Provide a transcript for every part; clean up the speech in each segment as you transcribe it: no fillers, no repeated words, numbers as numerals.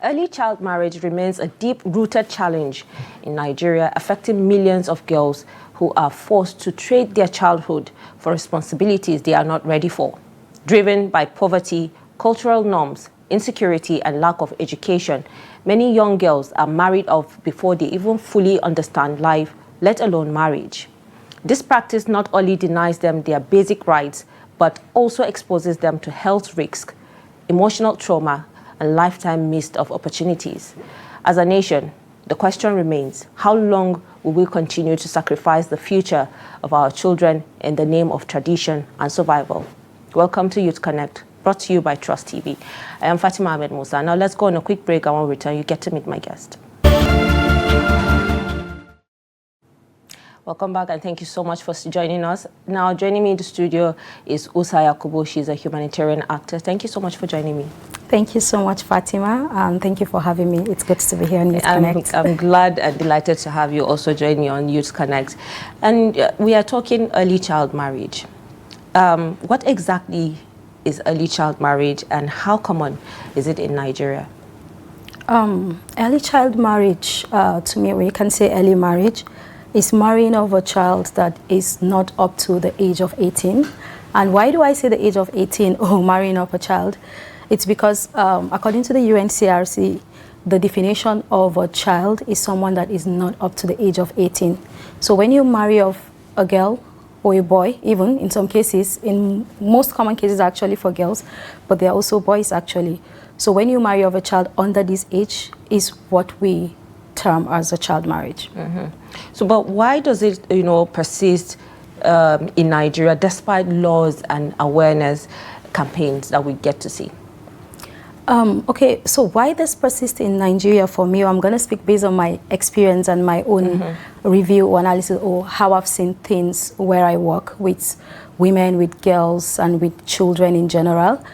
Early child marriage remains a deep-rooted challenge in Nigeria, affecting millions of girls who are forced to trade their childhood for responsibilities they are not ready for. Driven by poverty, cultural norms, insecurity, and lack of education, many young girls are married off before they even fully understand life, let alone marriage. This practice not only denies them their basic rights, but also exposes them to health risks, emotional trauma, and lifetime missed of opportunities. As a nation, the question remains, how long will we continue to sacrifice the future of our children in the name of tradition and survival? Welcome to Youth Connect, brought to you by Trust TV. I am Fatima Ahmed Musa. Now let's go on a quick break, and when we return, you get to meet my guest. Welcome back, and thank you so much for joining us. Now, joining me in the studio is Ussah Yakubu. She's a humanitarian actor. Thank you so much for joining me. Thank you so much, Fatima, and thank you for having me. It's good to be here on Youth Connect. I'm glad and delighted to have you also join me on Youth Connect. And we are talking early child marriage. What exactly is early child marriage, and how common is it in Nigeria? Early child marriage, to me, we can say early marriage, is marrying of a child that is not up to the age of 18. And why do I say the age of 18 or marrying of a child? It's because according to the UNCRC, the definition of a child is someone that is not up to the age of 18. So when you marry off a girl or a boy, even in some cases, in most common cases actually for girls, but there are also boys actually. So when you marry off a child under this age is what we term as a child marriage. Mm-hmm. So, but why does it, persist in Nigeria despite laws and awareness campaigns that we get to see? Okay, so why this persists in Nigeria for me, I'm going to speak based on my experience and my own review or analysis or how I've seen things where I work with women, with girls, and with children in general.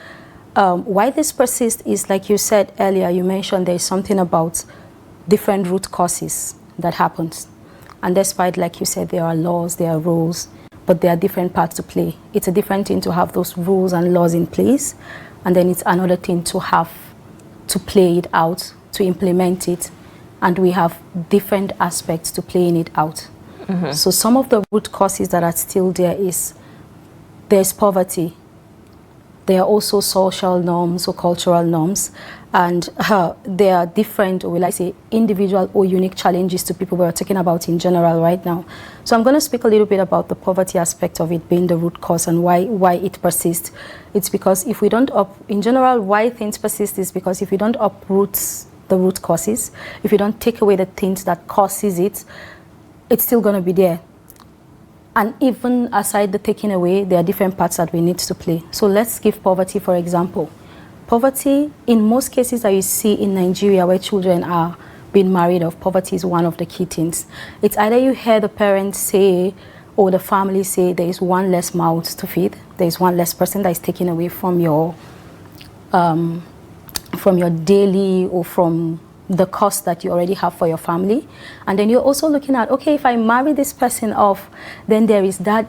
Why this persists is, like you said earlier, you mentioned there's something about different root causes that happens. And despite, like you said, there are laws, there are rules, but there are different parts to play. It's a different thing to have those rules and laws in place, and then it's another thing to have to play it out, to implement it, and we have different aspects to playing it out. So some of the root causes that are still there is, there's poverty. There are also social norms or cultural norms, and there are different, or will I say, individual or unique challenges to people we're talking about in general right now. So I'm going to speak a little bit about the poverty aspect of it being the root cause and why it persists. It's because if we don't in general, why things persist is because if we don't uproot the root causes, if we don't take away the things that causes it, it's still going to be there. And even aside the taking away, there are different parts that we need to play. So let's give poverty, for example. Poverty, in most cases that you see in Nigeria where children are being married off, poverty is one of the key things. It's either you hear the parents say or the family say there is one less mouth to feed, there is one less person that is taken away from your daily or from the cost that you already have for your family. And then you're also looking at, okay, if I marry this person off, then there is that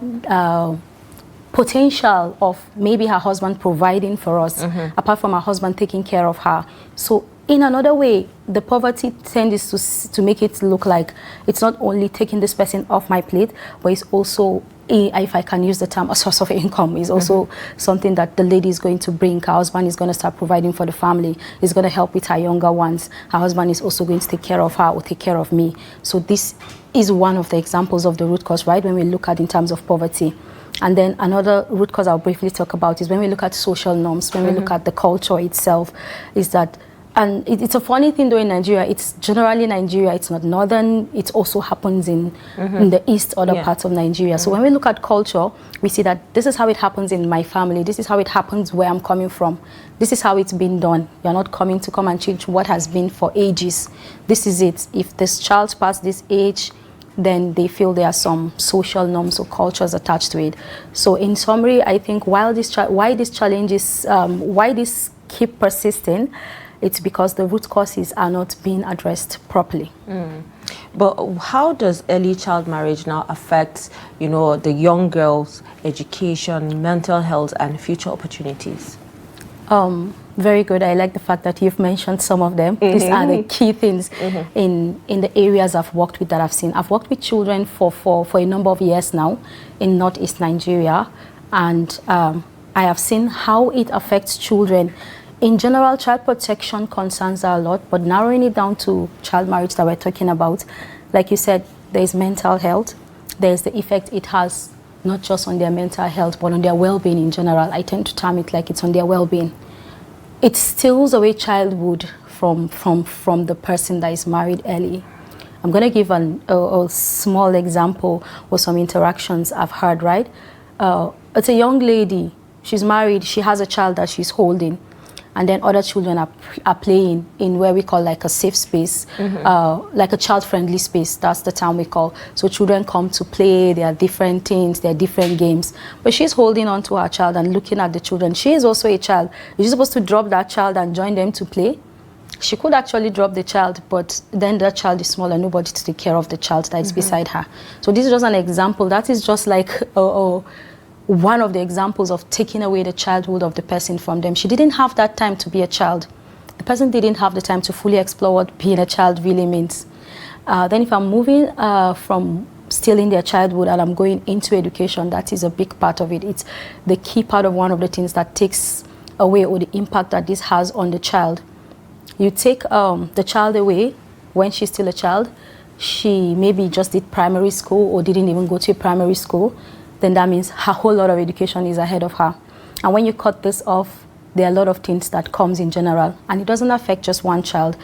potential of maybe her husband providing for us, apart from her husband taking care of her. So in another way, the poverty tends to make it look like it's not only taking this person off my plate, but it's also, if I can use the term, a source of income. Is also something that the lady is going to bring. Her husband is going to start providing for the family. He's going to help with her younger ones. Her husband is also going to take care of her or take care of me. So this is one of the examples of the root cause, right, when we look at in terms of poverty. And then another root cause I'll briefly talk about is when we look at social norms, when we look at the culture itself, is that, and it's a funny thing though in Nigeria, it's generally Nigeria, it's not northern, it also happens in the east, other parts of Nigeria. So when we look at culture, we see that this is how it happens in my family, this is how it happens where I'm coming from, this is how it's been done. You're not coming to come and change what has been for ages. This is it. If this child past this age, then they feel there are some social norms or cultures attached to it. So in summary, I think why this keep persisting, it's because the root causes are not being addressed properly. But how does early child marriage now affect, the young girls' education, mental health, and future opportunities? Very good. I like the fact that you've mentioned some of them. These are the key things in the areas I've worked with that I've seen. I've worked with children for a number of years now in Northeast Nigeria, and I have seen how it affects children. In general, child protection concerns are a lot, but narrowing it down to child marriage that we're talking about, like you said, there's mental health, there's the effect it has not just on their mental health, but on their well-being in general. I tend to term it like it's on their well-being. It steals away childhood from the person that is married early. I'm going to give a small example with some interactions I've heard, right? It's a young lady, she's married, she has a child that she's holding, and then other children are playing in where we call like a safe space, like a child-friendly space. That's the term we call. So children come to play, there are different things, there are different games. But she's holding on to her child and looking at the children. She is also a child. Is she supposed to drop that child and join them to play? She could actually drop the child, but then that child is small and nobody to take care of the child that is beside her. So this is just an example. That is just like one of the examples of taking away the childhood of the person from them. She didn't have that time to be a child. The person didn't have the time to fully explore what being a child really means. Then if I'm moving from stealing their childhood and I'm going into education, that is a big part of it. It's the key part of one of the things that takes away or the impact that this has on the child. You take the child away when she's still a child. She maybe just did primary school or didn't even go to a primary school. Then that means her whole lot of education is ahead of her. And when you cut this off, there are a lot of things that comes in general. And it doesn't affect just one child.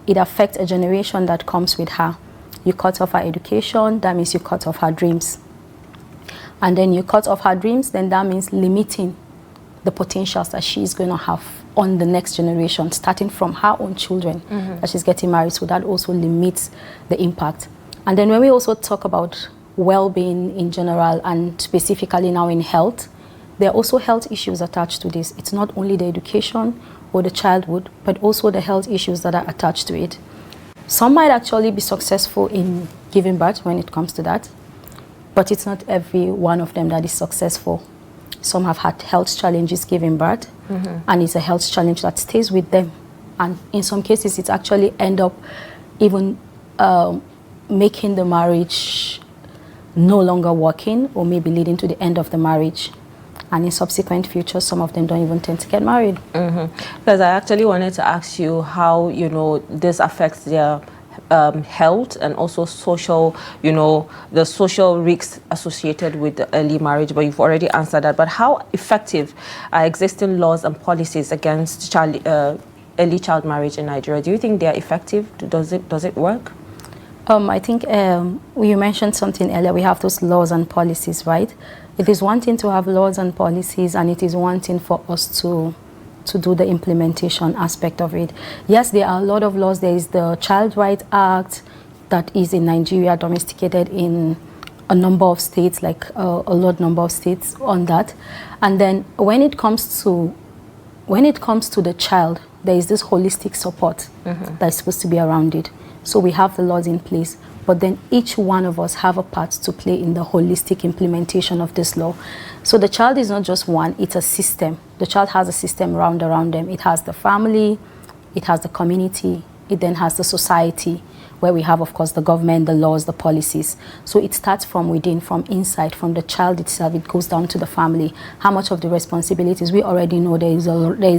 It affects a generation that comes with her. You cut off her education, that means you cut off her dreams. And then you cut off her dreams, then that means limiting the potentials that she's going to have on the next generation, starting from her own children that she's getting married. So that also limits the impact. And then when we also talk about well-being in general and specifically now in health, there are also health issues attached to this. It's not only the education or the childhood, but also the health issues that are attached to it. Some might actually be successful in giving birth when it comes to that, but it's not every one of them that is successful. Some have had health challenges giving birth, and it's a health challenge that stays with them. And in some cases, it actually end up even making the marriage no longer working, or maybe leading to the end of the marriage. And in subsequent future, some of them don't even tend to get married. Because I actually wanted to ask you how, this affects their health and also social, the social risks associated with the early marriage, but you've already answered that. But how effective are existing laws and policies against early child marriage in Nigeria? Do you think they are effective? Does it work? I think you mentioned something earlier. We have those laws and policies, right? It is one thing to have laws and policies, and it is one thing for us to do the implementation aspect of it. Yes, there are a lot of laws. There is the Child Rights Act that is in Nigeria, domesticated in a number of states, like a large number of states on that. And then when it comes to the child, there is this holistic support that is supposed to be around it. So we have the laws in place, but then each one of us have a part to play in the holistic implementation of this law. So the child is not just one, it's a system. The child has a system around them. It has the family, it has the community, it then has the society, where we have, of course, the government, the laws, the policies. So it starts from within, from inside, from the child itself. It goes down to the family. How much of the responsibilities? We already know there is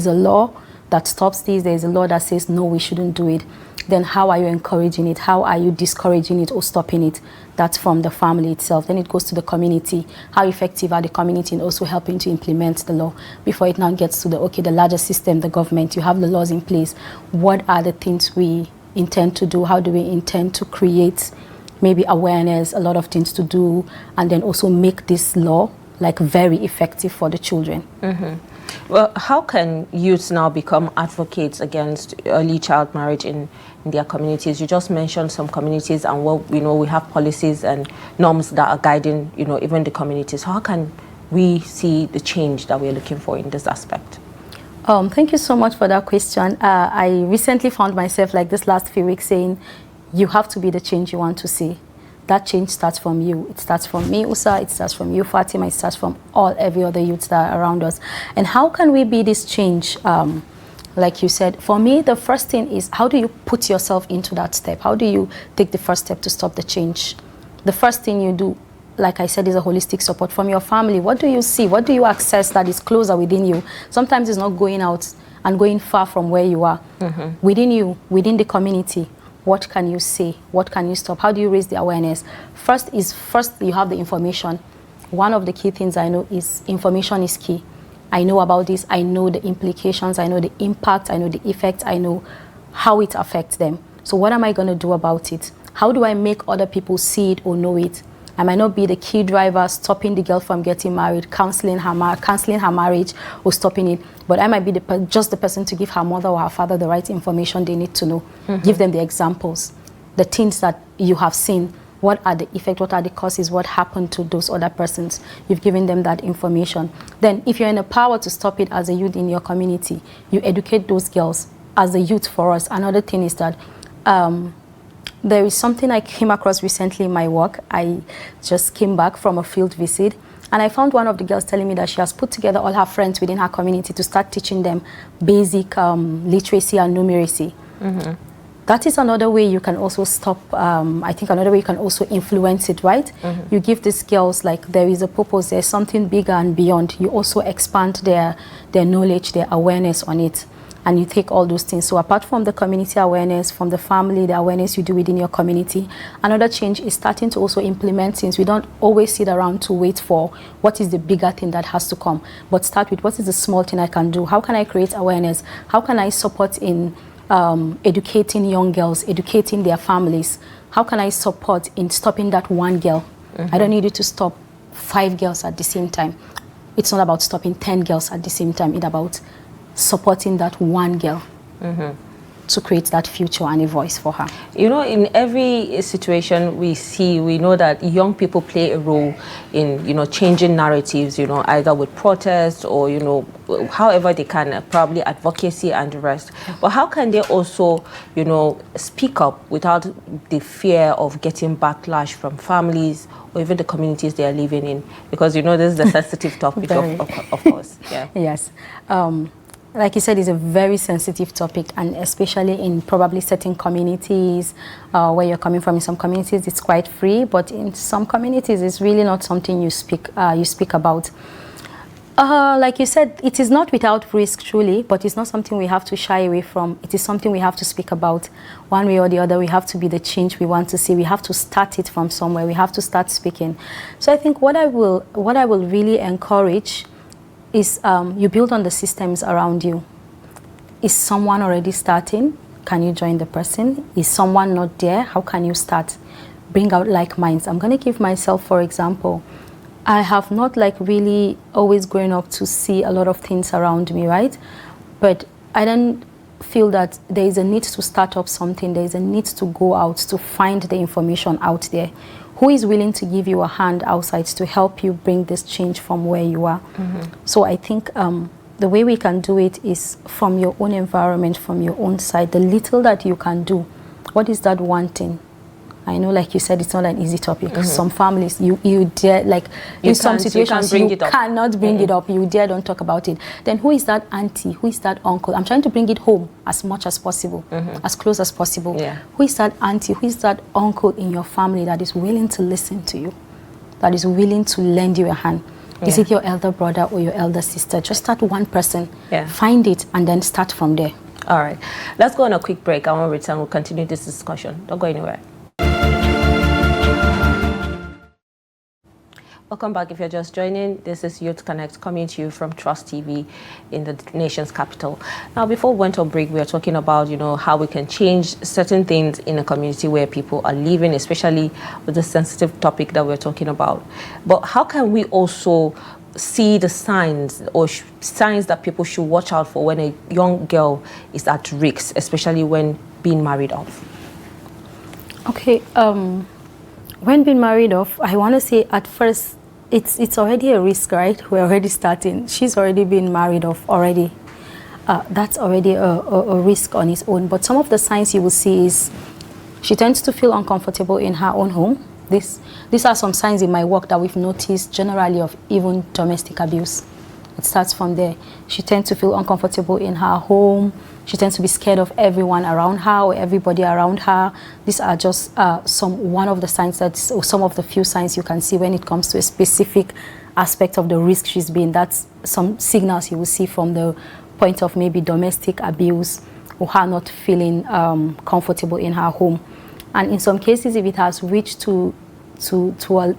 a law that stops this. There is a law that says, no, we shouldn't do it. Then how are you encouraging it? How are you discouraging it or stopping it? That's from the family itself. Then it goes to the community. How effective are the community in also helping to implement the law? Before it now gets to the larger system, the government. You have the laws in place. What are the things we intend to do? How do we intend to create maybe awareness, a lot of things to do, and then also make this law like very effective for the children? Well, how can youths now become advocates against early child marriage in their communities? You just mentioned some communities, and we have policies and norms that are guiding, even the communities. How can we see the change that we're looking for in this aspect? Thank you so much for that question. I recently found myself like this last few weeks saying, you have to be the change you want to see. That change starts from you. It starts from me, Ussah. It starts from you, Fatima. It starts from every other youth that are around us. And how can we be this change? like you said, for me, the first thing is, how do you put yourself into that step? How do you take the first step to stop the change? The first thing you do, like I said, is a holistic support from your family. What do you see? What do you access that is closer within you? Sometimes it's not going out and going far from where you are. Within you, within the community, what can you say? What can you stop? How do you raise the awareness? First you have the information. One of the key things I know is information is key. I know about this, I know the implications, I know the impact, I know the effects, I know how it affects them. So what am I going to do about it? How do I make other people see it or know it? I might not be the key driver stopping the girl from getting married, cancelling her marriage or stopping it, but I might be just the person to give her mother or her father the right information they need to know. Give them the examples, the things that you have seen. What are the effects, what are the causes, what happened to those other persons? You've given them that information. Then if you're in a power to stop it as a youth in your community, you educate those girls as a youth. For us, another thing is that there is something I came across recently in my work. I just came back from a field visit, and I found one of the girls telling me that she has put together all her friends within her community to start teaching them basic literacy and numeracy. That is another way you can also stop, I think another way you can also influence it, right? You give these girls, like, there is a purpose, there's something bigger and beyond. You also expand their knowledge, their awareness on it, and you take all those things. So apart from the community awareness, from the family, the awareness you do within your community, another change is starting to also implement things. We don't always sit around to wait for what is the bigger thing that has to come, but start with what is the small thing I can do? How can I create awareness? How can I support in educating young girls, educating their families? How can I support in stopping that one girl? I don't need you to stop 5 girls at the same time. It's not about stopping 10 girls at the same time. It's about supporting that one girl to create that future and a voice for her. You know, in every situation we see, we know that young people play a role in, you know, changing narratives, you know, either with protest or, you know, however they can, probably advocacy and the rest. But how can they also, you know, speak up without the fear of getting backlash from families or even the communities they are living in? Because, you know, this is a sensitive topic, of course. Yeah. Yes. Like you said, it's a very sensitive topic, and especially in probably certain communities where you're coming from. In some communities, it's quite free, but in some communities, it's really not something you speak about. Like you said, it is not without risk, truly, but it's not something we have to shy away from. It is something we have to speak about. One way or the other, we have to be the change we want to see. We have to start it from somewhere. We have to start speaking. So I think what I will really encourage is you build on the systems around you. Is someone already starting? Can you join the person? Is someone not there? How can you start? Bring out like minds. I'm going to give myself, for example. I have not like really always grown up to see a lot of things around me, right? But I don't feel that there is a need to start up something. There is a need to go out to find the information out there. Who is willing to give you a hand outside to help you bring this change from where you are? So I think the way we can do it is from your own environment, from your own side, the little that you can do. What is that one thing? I know, like you said, it's not an easy topic. Some families, you dare, like, in some situations, you cannot bring it up. You dare don't talk about it. Then who is that auntie? Who is that uncle? I'm trying to bring it home as much as possible, as close as possible. Who is that auntie? Who is that uncle in your family that is willing to listen to you, that is willing to lend you a hand? Is it your elder brother or your elder sister? Just start one person, find it, and then start from there. All right. Let's go on a quick break. I want to return. We'll continue this discussion. Don't go anywhere. Welcome back. If you're just joining, this is Youth Connect coming to you from Trust TV in the nation's capital. Now, before we went on break, we were talking about, you know, how we can change certain things in a community where people are living, especially with the sensitive topic that we're talking about. But how can we also see the signs or signs that people should watch out for when a young girl is at risk, especially when being married off? Okay, when being married off, I want to say at first, it's already a risk, right? We're already starting. She's already been married off already. That's already a risk on its own. But some of the signs you will see is she tends to feel uncomfortable in her own home. These are some signs in my work that we've noticed generally of even domestic abuse. It starts from there. She tends to feel uncomfortable in her home. She tends to be scared of everyone around her or everybody around her. These are just one of the signs or some of the few signs you can see when it comes to a specific aspect of the risk she's been. That's some signals you will see from the point of maybe domestic abuse or her not feeling comfortable in her home. And in some cases, if it has reached to a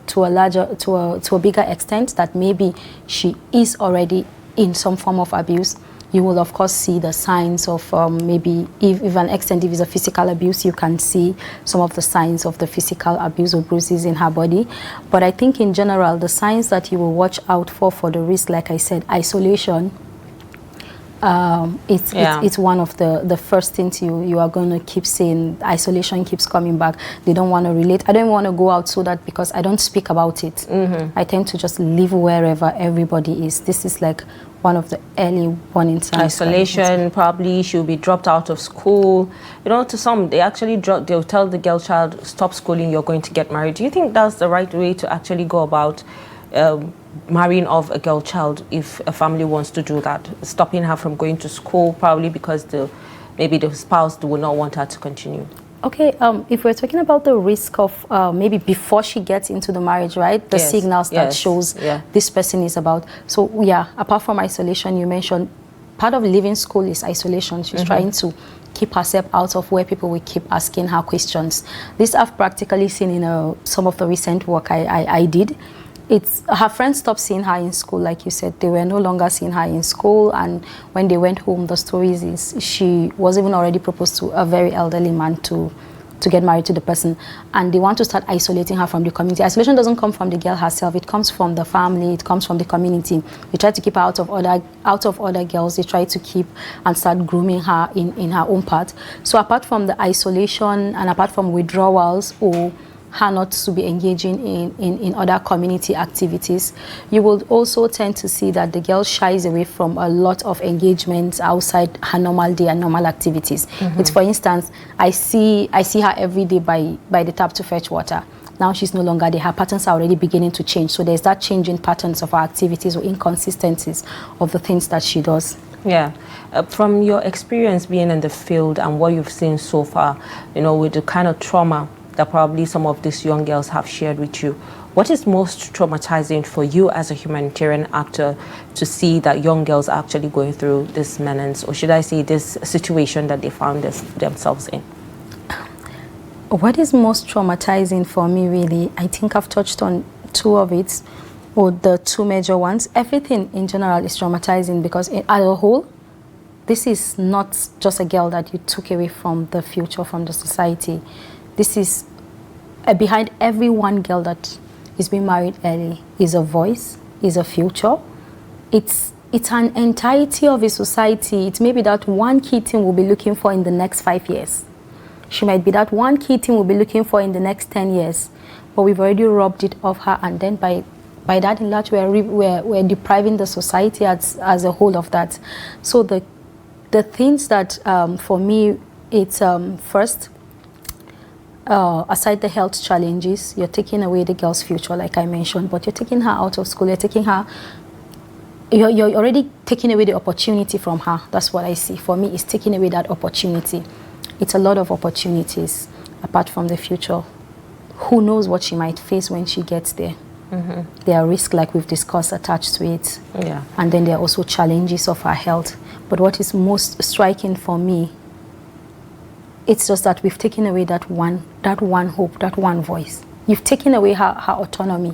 bigger extent that maybe she is already in some form of abuse, you will of course see the signs of maybe if an extent, if it's a physical abuse, you can see some of the signs of the physical abuse or bruises in her body. But I think in general, the signs that you will watch out for the risk, like I said, isolation, it's one of the first things you are going to keep saying. Isolation keeps coming back. They don't want to relate. I don't want to go out so that because I don't speak about it. I tend to just live wherever everybody is. This is like one of the early warning signs. Isolation, probably she'll be dropped out of school. You know, to some, they'll tell the girl child, stop schooling, you're going to get married. Do you think that's the right way to actually go about marrying off a girl child if a family wants to do that? Stopping her from going to school, probably because maybe the spouse will not want her to continue. Okay, if we're talking about the risk of maybe before she gets into the marriage, right? The signals that shows this person is about. So yeah, apart from isolation, you mentioned part of leaving school is isolation. She's trying to keep herself out of where people will keep asking her questions. This I've practically seen in some of the recent work I did. It's her friends stopped seeing her in school, like you said. They were no longer seeing her in school, and when they went home, the stories is she was even already proposed to a very elderly man to get married to the person, and they want to start isolating her from the community. Isolation doesn't come from the girl herself; it comes from the family, it comes from the community. They try to keep her out of other girls. They try to keep and start grooming her in her own part. So apart from the isolation and apart from withdrawals or her not to be engaging in other community activities, you will also tend to see that the girl shies away from a lot of engagements outside her normal day and normal activities. It's, for instance, I see her every day by the tap to fetch water. Now she's no longer there. Her patterns are already beginning to change. So there's that change in patterns of her activities or inconsistencies of the things that she does. Yeah. From your experience being in the field and what you've seen so far, you know, with the kind of trauma that probably some of these young girls have shared with you, what is most traumatizing for you as a humanitarian actor to see that young girls are actually going through this menace, or should I say this situation that they found themselves in? What is most traumatizing for me, really, I think I've touched on two of it, or the two major ones. Everything in general is traumatizing because as a whole, this is not just a girl that you took away from the future, from the society. This is behind every one girl that is being married early is a voice, is a future. It's an entirety of a society. It may be that one key thing we'll be looking for in the next 5 years. She might be that one key thing we'll be looking for in the next 10 years. But we've already robbed it of her, and then by that in large, we're depriving the society as a whole of that. So the things that for me, it's first, aside the health challenges, you're taking away the girl's future, like I mentioned, but you're taking her out of school, you're already taking away the opportunity from her. That's what I see. For me, it's taking away that opportunity. It's a lot of opportunities apart from the future. Who knows what she might face when she gets there? There are risks, like we've discussed, attached to it. Yeah. And then there are also challenges of her health. But what is most striking for me, it's just that we've taken away that one hope, that one voice. You've taken away her autonomy.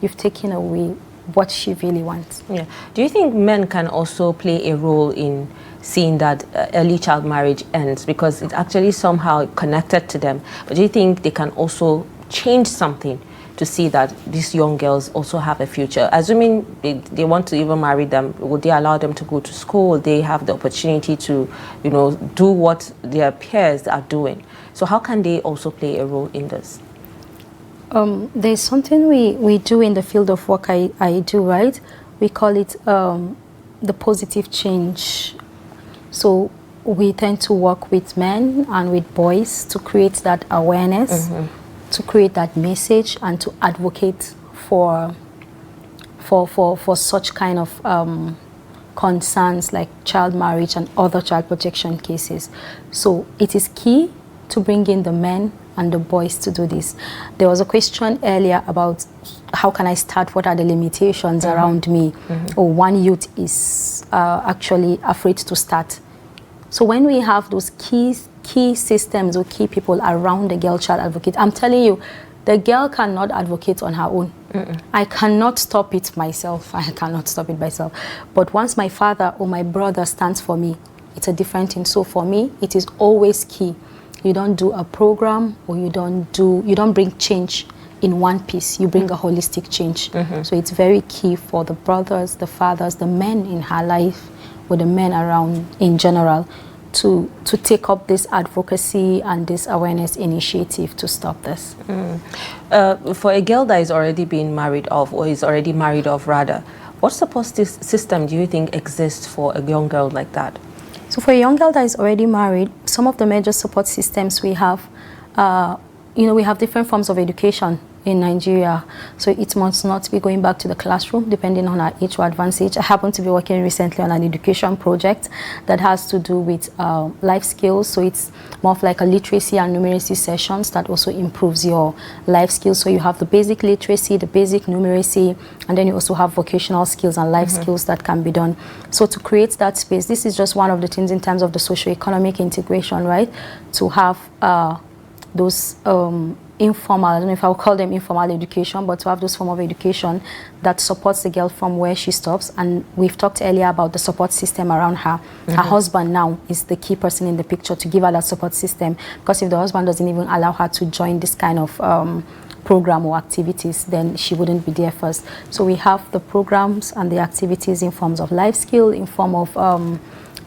You've taken away what she really wants. Yeah. Do you think men can also play a role in seeing that early child marriage ends, because it's actually somehow connected to them? But do you think they can also change something to see that these young girls also have a future? Assuming they want to even marry them, would they allow them to go to school? They have the opportunity to, you know, do what their peers are doing. So how can they also play a role in this? There's something we do in the field of work I do, right? We call it the positive change. So we tend to work with men and with boys to create that awareness, to create that message, and to advocate for such kind of concerns like child marriage and other child protection cases. So it is key to bring in the men and the boys to do this. There was a question earlier about how can I start, what are the limitations around me, or one youth is actually afraid to start. So when we have those key systems or key people around the girl child advocate, I'm telling you, the girl cannot advocate on her own. I cannot stop it myself. I cannot stop it myself. But once my father or my brother stands for me, it's a different thing. So for me, it is always key. You don't do a program, or you don't bring change in one piece. You bring a holistic change. So it's very key for the brothers, the fathers, the men in her life, or the men around in general, to take up this advocacy and this awareness initiative to stop this. For a girl that is already being married off, or is already married off rather, what support system do you think exists for a young girl like that? So for a young girl that is already married, some of the major support systems we have, we have different forms of education in Nigeria. So it must not be going back to the classroom, depending on our age or advanced age. I happen to be working recently on an education project that has to do with life skills. So it's more of like a literacy and numeracy sessions that also improves your life skills. So you have the basic literacy, the basic numeracy, and then you also have vocational skills and life skills that can be done. So to create that space, this is just one of the things in terms of the socio-economic integration, right? To have those informal, I don't know if I would call them informal education, but to have those form of education that supports the girl from where she stops. And we've talked earlier about the support system around her. Her husband now is the key person in the picture to give her that support system, because if the husband doesn't even allow her to join this kind of program or activities, then she wouldn't be there first. So we have the programs and the activities in forms of life skill, in form of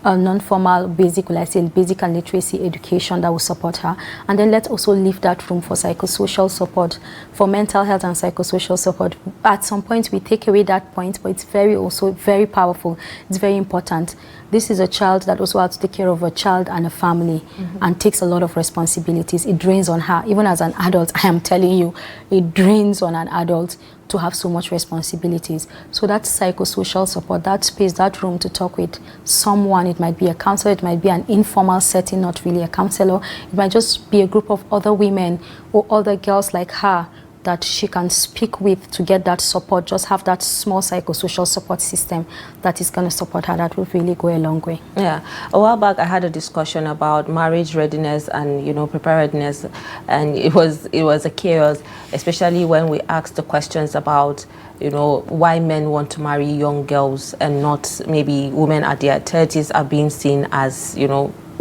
a non-formal basic, like I say, basic and literacy education that will support her. And then let's also leave that room for psychosocial support, for mental health and psychosocial support. At some point we take away that point, but it's also very powerful. It's very important. This is a child that also has to take care of a child and a family, and takes a lot of responsibilities. It drains on her. Even as an adult, I am telling you, it drains on an adult to have so much responsibilities. So that psychosocial support, that space, that room to talk with someone, it might be a counselor, it might be an informal setting, not really a counselor, it might just be a group of other women or other girls like her that she can speak with to get that support. Just have that small psychosocial support system that is going to support her. That will really go a long way. Yeah. A while back I had a discussion about marriage readiness and preparedness, and it was a chaos, especially when we asked the questions about why men want to marry young girls and not maybe women at their 30s are being seen as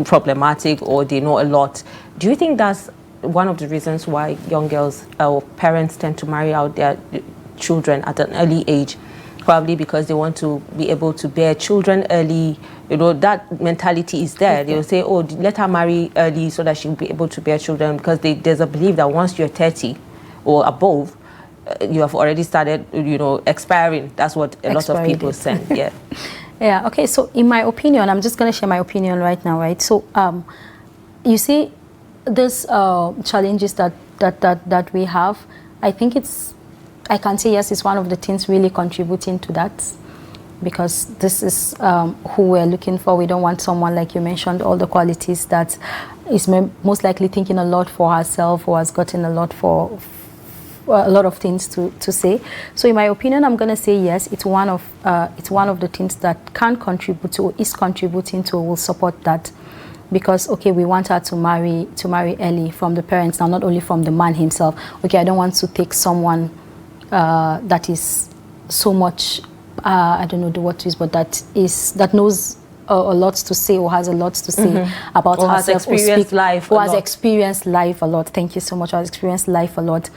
problematic, or they know a lot. Do you think that's one of the reasons why young girls or parents tend to marry out their children at an early age? Probably because they want to be able to bear children early. That mentality is there. They'll say, oh, let her marry early so that she'll be able to bear children, because there's a belief that once you're 30 or above, you have already started, expiring. That's what a lot of people say. Yeah. Yeah. Okay. So in my opinion, I'm just going to share my opinion right now, right? So, you see, these challenges that we have, I think I can say yes, it's one of the things really contributing to that, because this is who we're looking for. We don't want someone, like you mentioned, all the qualities that is most likely thinking a lot for herself, or has gotten a lot of things to say. So in my opinion, I'm going to say yes, it's one of the things that can contribute to, or is contributing to, or will support that. Because, okay, we want her to marry early from the parents now, not only from the man himself. Okay, I don't want to take someone that is so much, I don't know what it is, but that knows a lot to say, or has a lot to say about herself, or has experienced life a lot. Thank you so much. Has experienced life a lot.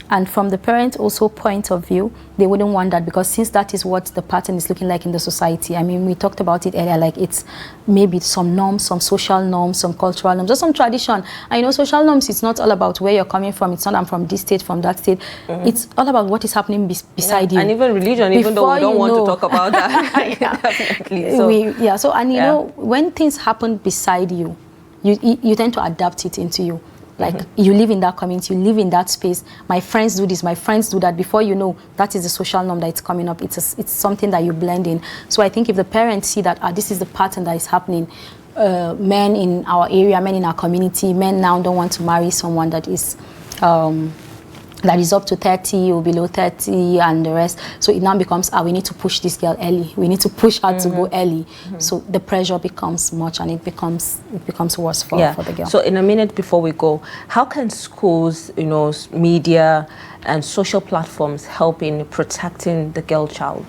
And from the parent also point of view, they wouldn't want that, because since that is what the pattern is looking like in the society. I mean, we talked about it earlier, like it's maybe some norms, some social norms, some cultural norms, just some tradition. And social norms, it's not all about where you're coming from. It's not I'm from this state, from that state. It's all about what is happening beside you. And even religion, even though we don't want to talk about that. Definitely. So, when things happen beside you, you tend to adapt it into you. Like you live in that community, you live in that space. My friends do this, my friends do that. Before you know, that is the social norm that it's coming up. It's something that you blend in. So I think if the parents see that this is the pattern that is happening, men in our area, men in our community, men now don't want to marry someone that is up to 30 or below 30 and the rest. So it now becomes, we need to push this girl early. We need to push her to go early. So the pressure becomes much, and it becomes worse for the girl. So in a minute before we go, how can schools, media and social platforms help in protecting the girl child?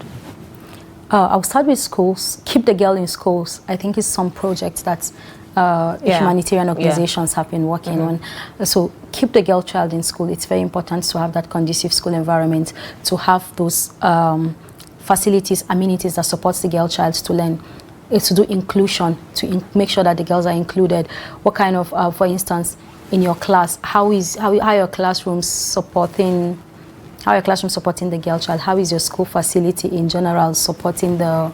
I'll start with schools. Keep the girl in schools. I think it's some projects that humanitarian organizations have been working on. So keep the girl child in school. It's very important to have that conducive school environment, to have those facilities, amenities that supports the girl child to learn. It's to do inclusion, to make sure that the girls are included. What kind of, for instance, in your class, how your classroom supporting the girl child? How is your school facility in general supporting the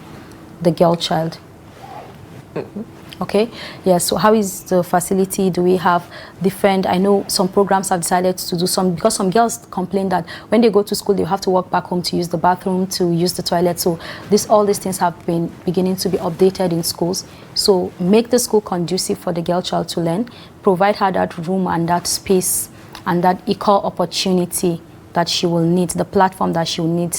girl child? Okay, yeah, so how is the facility? Do we have different, I know some programs have decided to do some, because some girls complain that when they go to school, they have to walk back home to use the bathroom, to use the toilet. So all these things have been beginning to be updated in schools. So make the school conducive for the girl child to learn, provide her that room and that space and that equal opportunity that she will need, the platform that she will need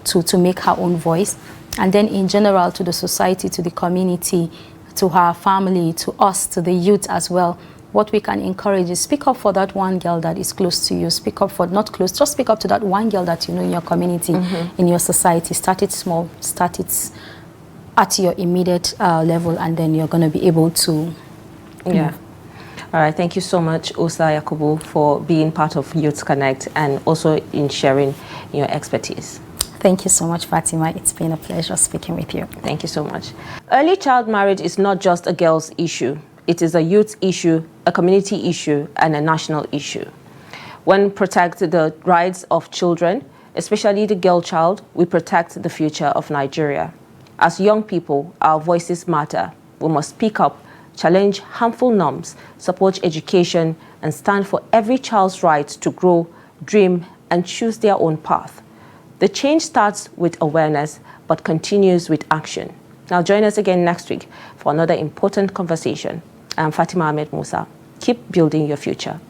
to make her own voice. And then in general, to the society, to the community, to her family, to us, to the youth as well, what we can encourage is speak up for that one girl that is close to you. Speak up for, not close, just speak up to that one girl that you know in your community, in your society. Start it small, start it at your immediate level, and then you're going to be able to All right, thank you so much, Ussah Yakubu, for being part of Youth Connect and also in sharing your expertise. Thank you so much, Fatima. It's been a pleasure speaking with you. Thank you so much. Early child marriage is not just a girl's issue. It is a youth issue, a community issue, and a national issue. When we protect the rights of children, especially the girl child, we protect the future of Nigeria. As young people, our voices matter. We must speak up, challenge harmful norms, support education, and stand for every child's right to grow, dream, and choose their own path. The change starts with awareness, but continues with action. Now join us again next week for another important conversation. I'm Fatima Ahmed Musa. Keep building your future.